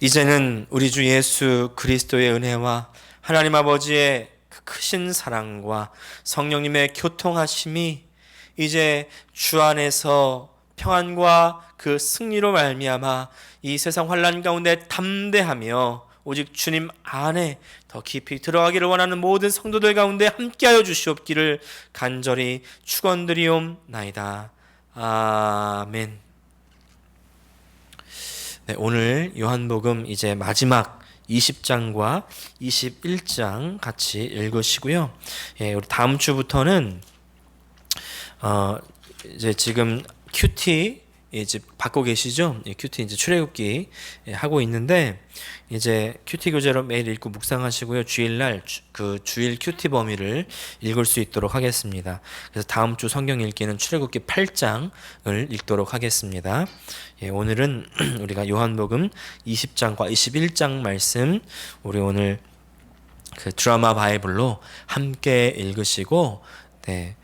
이제는 우리 주 예수 그리스도의 은혜와 하나님 아버지의 그 크신 사랑과 성령님의 교통하심이 이제 주 안에서 평안과 그 승리로 말미암아 이 세상 환난 가운데 담대하며 오직 주님 안에 더 깊이 들어가기를 원하는 모든 성도들 가운데 함께하여 주시옵기를 간절히 축원드리옵나이다. 아멘. 네, 오늘 요한복음 이제 마지막 20장과 21장 같이 읽으시고요. 예, 우리 다음 주부터는 이제 지금 큐티 이제 받고 계시죠? 예, 큐티 이제 출애굽기 하고 있는데 이제 큐티 교재로 매일 읽고 묵상하시고요. 주일날 그 주일 큐티 범위를 읽을 수 있도록 하겠습니다. 그래서 다음 주 성경 읽기는 출애굽기 8장을 읽도록 하겠습니다. 예, 오늘은 우리가 요한복음 20장과 21장 말씀 우리 오늘 그 드라마 바이블로 함께 읽으시고 네,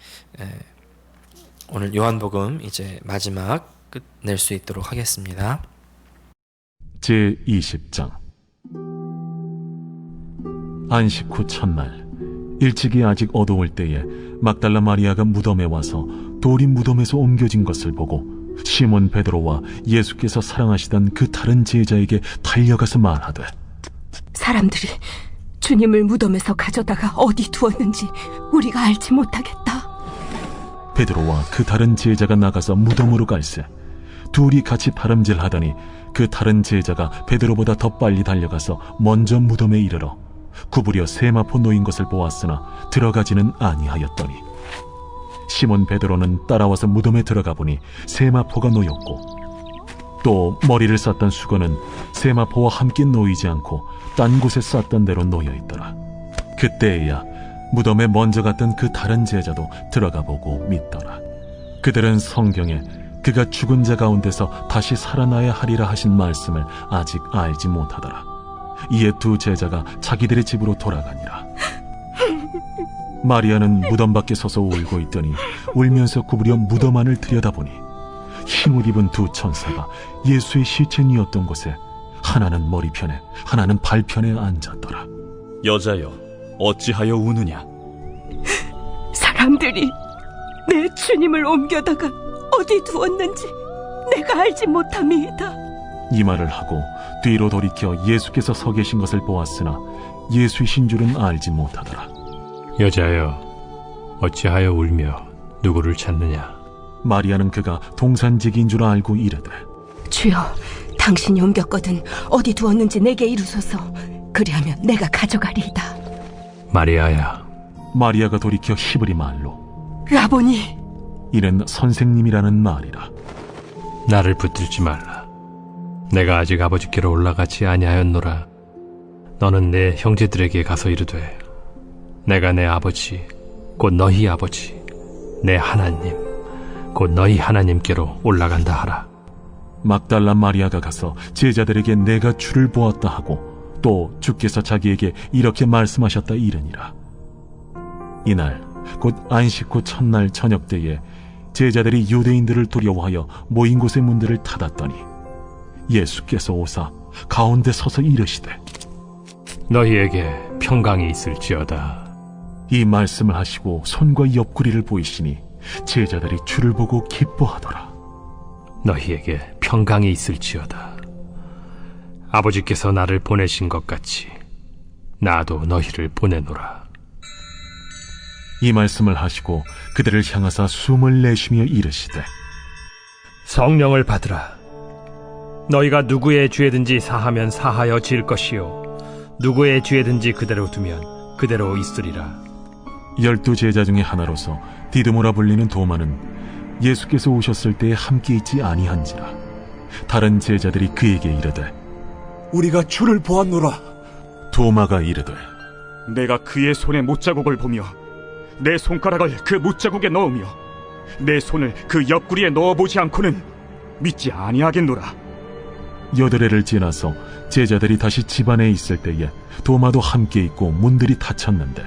오늘 요한복음 이제 마지막 끝낼 수 있도록 하겠습니다. 제20장. 안식 후 첫날 일찍이 아직 어두울 때에 막달라 마리아가 무덤에 와서 돌이 무덤에서 옮겨진 것을 보고 시몬 베드로와 예수께서 사랑하시던 그 다른 제자에게 달려가서 말하되, 사람들이 주님을 무덤에서 가져다가 어디 두었는지 우리가 알지 못하겠다. 베드로와 그 다른 제자가 나가서 무덤으로 갈새 둘이 같이 다름질하더니 그 다른 제자가 베드로보다 더 빨리 달려가서 먼저 무덤에 이르러 구부려 세마포 놓인 것을 보았으나 들어가지는 아니하였더니 시몬 베드로는 따라와서 무덤에 들어가 보니 세마포가 놓였고 또 머리를 쌌던 수건은 세마포와 함께 놓이지 않고 딴 곳에 쌌던 대로 놓여 있더라. 그때에야 무덤에 먼저 갔던 그 다른 제자도 들어가 보고 믿더라. 그들은 성경에 그가 죽은 자 가운데서 다시 살아나야 하리라 하신 말씀을 아직 알지 못하더라. 이에 두 제자가 자기들의 집으로 돌아가니라. 마리아는 무덤 밖에 서서 울고 있더니 울면서 구부려 무덤 안을 들여다보니 흰옷 입은 두 천사가 예수의 시체니었던 곳에 하나는 머리편에 하나는 발편에 앉았더라. 여자여, 어찌하여 우느냐? 사람들이 내 주님을 옮겨다가 어디 두었는지 내가 알지 못함이이다. 이 말을 하고 뒤로 돌이켜 예수께서 서 계신 것을 보았으나 예수이신 줄은 알지 못하더라. 여자여, 어찌하여 울며 누구를 찾느냐? 마리아는 그가 동산지기인 줄 알고 이르되, 주여, 당신이 옮겼거든 어디 두었는지 내게 이루소서. 그리하면 내가 가져가리이다. 마리아야. 마리아가 돌이켜 히브리 말로 라보니, 이는 선생님이라는 말이라. 나를 붙들지 말라. 내가 아직 아버지께로 올라가지 아니하였노라. 너는 내 형제들에게 가서 이르되, 내가 내 아버지 곧 너희 아버지 내 하나님 곧 너희 하나님께로 올라간다 하라. 막달라 마리아가 가서 제자들에게 내가 주를 보았다 하고 또 주께서 자기에게 이렇게 말씀하셨다 이르니라. 이날 곧 안식 후 첫날 저녁 때에 제자들이 유대인들을 두려워하여 모인 곳의 문들을 닫았더니 예수께서 오사 가운데 서서 이르시되, 너희에게 평강이 있을지어다. 이 말씀을 하시고 손과 옆구리를 보이시니 제자들이 주를 보고 기뻐하더라. 너희에게 평강이 있을지어다. 아버지께서 나를 보내신 것 같이 나도 너희를 보내노라. 이 말씀을 하시고 그들을 향하사 숨을 내쉬며 이르시되, 성령을 받으라. 너희가 누구의 죄든지 사하면 사하여 질 것이요 누구의 죄든지 그대로 두면 그대로 있으리라. 12 제자 중에 하나로서 디드모라 불리는 도마는 예수께서 오셨을 때에 함께 있지 아니한지라. 다른 제자들이 그에게 이르되, 우리가 주를 보았노라. 도마가 이르되, 내가 그의 손에 못자국을 보며 내 손가락을 그 못자국에 넣으며 내 손을 그 옆구리에 넣어보지 않고는 믿지 아니하겠노라. 8회를 지나서 제자들이 다시 집 안에 있을 때에 도마도 함께 있고 문들이 닫혔는데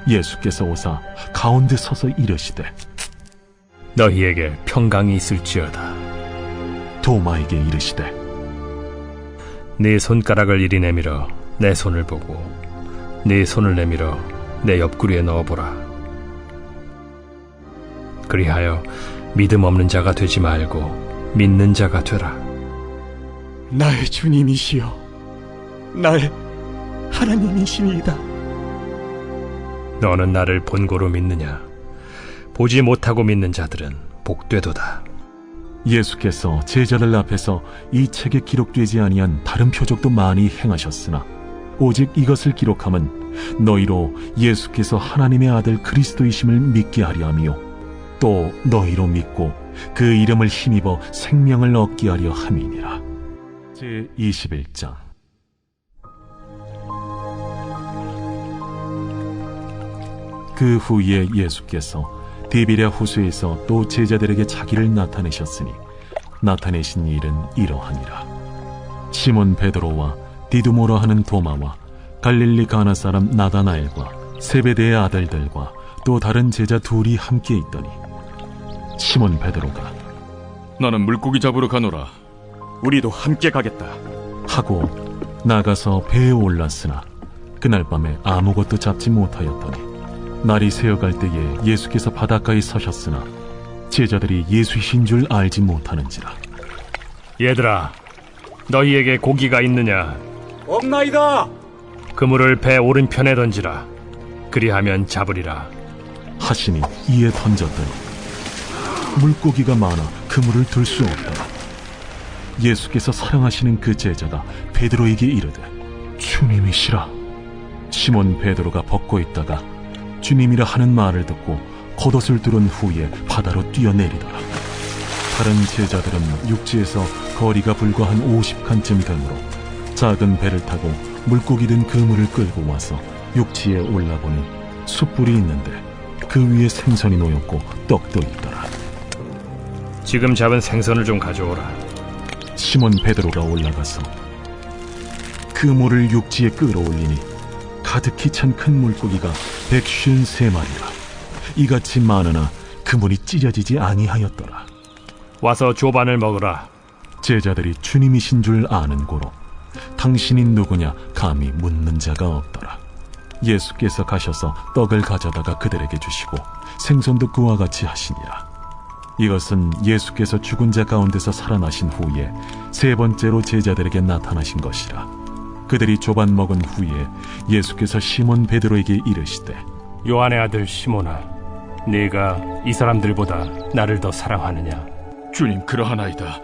예수께서 오사 가운데 서서 이르시되, 너희에게 평강이 있을지어다. 도마에게 이르시되, 네 손가락을 이리 내밀어 내 손을 보고 네 손을 내밀어 내 옆구리에 넣어보라. 그리하여 믿음 없는 자가 되지 말고 믿는 자가 되라. 나의 주님이시여 나의 하나님이시니이다. 너는 나를 본고로 믿느냐? 보지 못하고 믿는 자들은 복되도다. 예수께서 제자들 앞에서 이 책에 기록되지 아니한 다른 표적도 많이 행하셨으나 오직 이것을 기록함은 너희로 예수께서 하나님의 아들 그리스도이심을 믿게 하려 함이요 또 너희로 믿고 그 이름을 힘입어 생명을 얻게 하려 함이니라. 제21장. 그 후에 예수께서 디비랴 호수에서 또 제자들에게 자기를 나타내셨으니 나타내신 일은 이러하니라. 시몬 베드로와 디두모라 하는 도마와 갈릴리 가나 사람 나다나엘과 세베대의 아들들과 또 다른 제자 둘이 함께 있더니 시몬 베드로가 나는 물고기 잡으러 가노라. 우리도 함께 가겠다. 하고 나가서 배에 올랐으나 그날 밤에 아무것도 잡지 못하였더니 날이 새어갈 때에 예수께서 바닷가에 서셨으나 제자들이 예수이신 줄 알지 못하는지라. 얘들아, 너희에게 고기가 있느냐? 없나이다. 그물을 배 오른편에 던지라. 그리하면 잡으리라. 하시니 이에 던졌더니 물고기가 많아 그물을 들 수 없더라. 예수께서 사랑하시는 그 제자가 베드로에게 이르되, 주님이시라. 시몬 베드로가 벗고 있다가 주님이라 하는 말을 듣고 겉옷을 두른 후에 바다로 뛰어내리더라. 다른 제자들은 육지에서 거리가 불과 한 50칸쯤 되므로 작은 배를 타고 물고기 든 그물을 끌고 와서 육지에 올라보니 숯불이 있는데 그 위에 생선이 놓였고 떡도 있더라. 지금 잡은 생선을 좀 가져오라. 시몬 베드로가 올라가서 그물을 육지에 끌어올리니 가득히 찬 큰 물고기가 153마리라. 이같이 많으나 그물이 찢어지지 아니하였더라. 와서 조반을 먹으라. 제자들이 주님이신 줄 아는 고로 당신이 누구냐 감히 묻는 자가 없더라. 예수께서 가셔서 떡을 가져다가 그들에게 주시고 생선도 그와 같이 하시니라. 이것은 예수께서 죽은 자 가운데서 살아나신 후에 세 번째로 제자들에게 나타나신 것이라. 그들이 조반 먹은 후에 예수께서 시몬 베드로에게 이르시되 요한의 아들 시몬아, 네가 이 사람들보다 나를 더 사랑하느냐? 주님, 그러하나이다.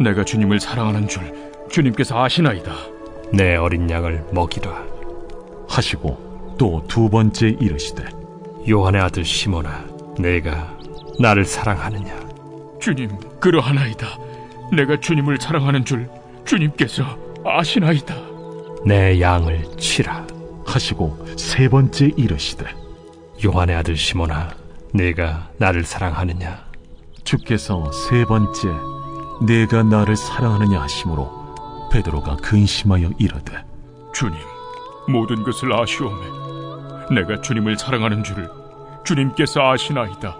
내가 주님을 사랑하는 줄 주님께서 아시나이다. 내 어린 양을 먹이라. 하시고 또 두 번째 이르시되 요한의 아들 시몬아, 네가 나를 사랑하느냐? 주님, 그러하나이다. 내가 주님을 사랑하는 줄 주님께서 아시나이다. 내 양을 치라. 하시고 세 번째 이르시되 요한의 아들 시몬아, 네가 나를 사랑하느냐? 주께서 세 번째 내가 나를 사랑하느냐 하심으로 베드로가 근심하여 이르되 주님, 모든 것을 아시오매. 내가 주님을 사랑하는 줄을 주님께서 아시나이다.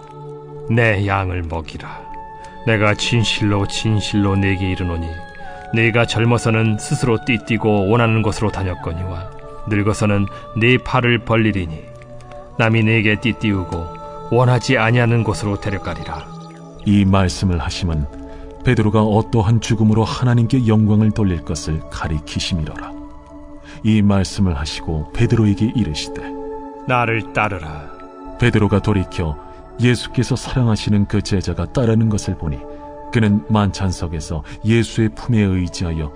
내 양을 먹이라. 내가 진실로 진실로 네게 이르노니 네가 젊어서는 스스로 띠뛰고 원하는 곳으로 다녔거니와 늙어서는 네 팔을 벌리리니 남이 네게 띠띠우고 원하지 아니하는 곳으로 데려가리라. 이 말씀을 하심은 베드로가 어떠한 죽음으로 하나님께 영광을 돌릴 것을 가리키심이로라. 이 말씀을 하시고 베드로에게 이르시되 나를 따르라. 베드로가 돌이켜 예수께서 사랑하시는 그 제자가 따르는 것을 보니 그는 만찬석에서 예수의 품에 의지하여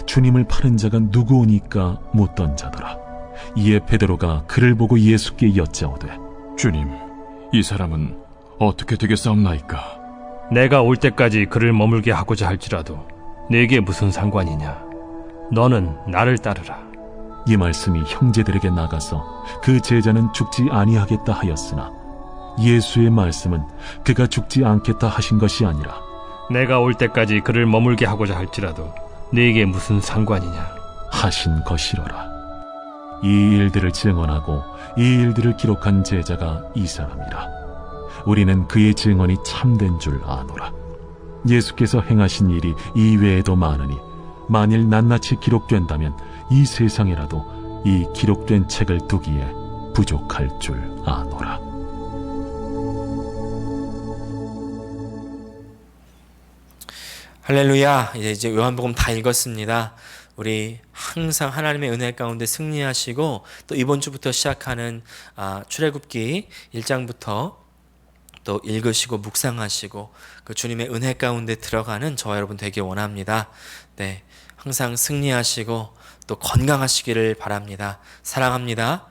주님을 파는 자가 누구오니까 묻던 자더라. 이에 베드로가 그를 보고 예수께 여짜오되 주님, 이 사람은 어떻게 되겠사옵나이까? 내가 올 때까지 그를 머물게 하고자 할지라도 네게 무슨 상관이냐? 너는 나를 따르라. 이 말씀이 형제들에게 나가서 그 제자는 죽지 아니하겠다 하였으나 예수의 말씀은 그가 죽지 않겠다 하신 것이 아니라 내가 올 때까지 그를 머물게 하고자 할지라도 네게 무슨 상관이냐? 하신 것이로라. 이 일들을 증언하고 이 일들을 기록한 제자가 이 사람이라. 우리는 그의 증언이 참된 줄 아노라. 예수께서 행하신 일이 이외에도 많으니 만일 낱낱이 기록된다면 이 세상에라도 이 기록된 책을 두기에 부족할 줄 아노라. 할렐루야. 이제 요한복음 다 읽었습니다. 우리 항상 하나님의 은혜 가운데 승리하시고 또 이번 주부터 시작하는 출애굽기 1장부터 또 읽으시고 묵상하시고 그 주님의 은혜 가운데 들어가는 저와 여러분 되길 원합니다. 네, 항상 승리하시고 또 건강하시기를 바랍니다. 사랑합니다.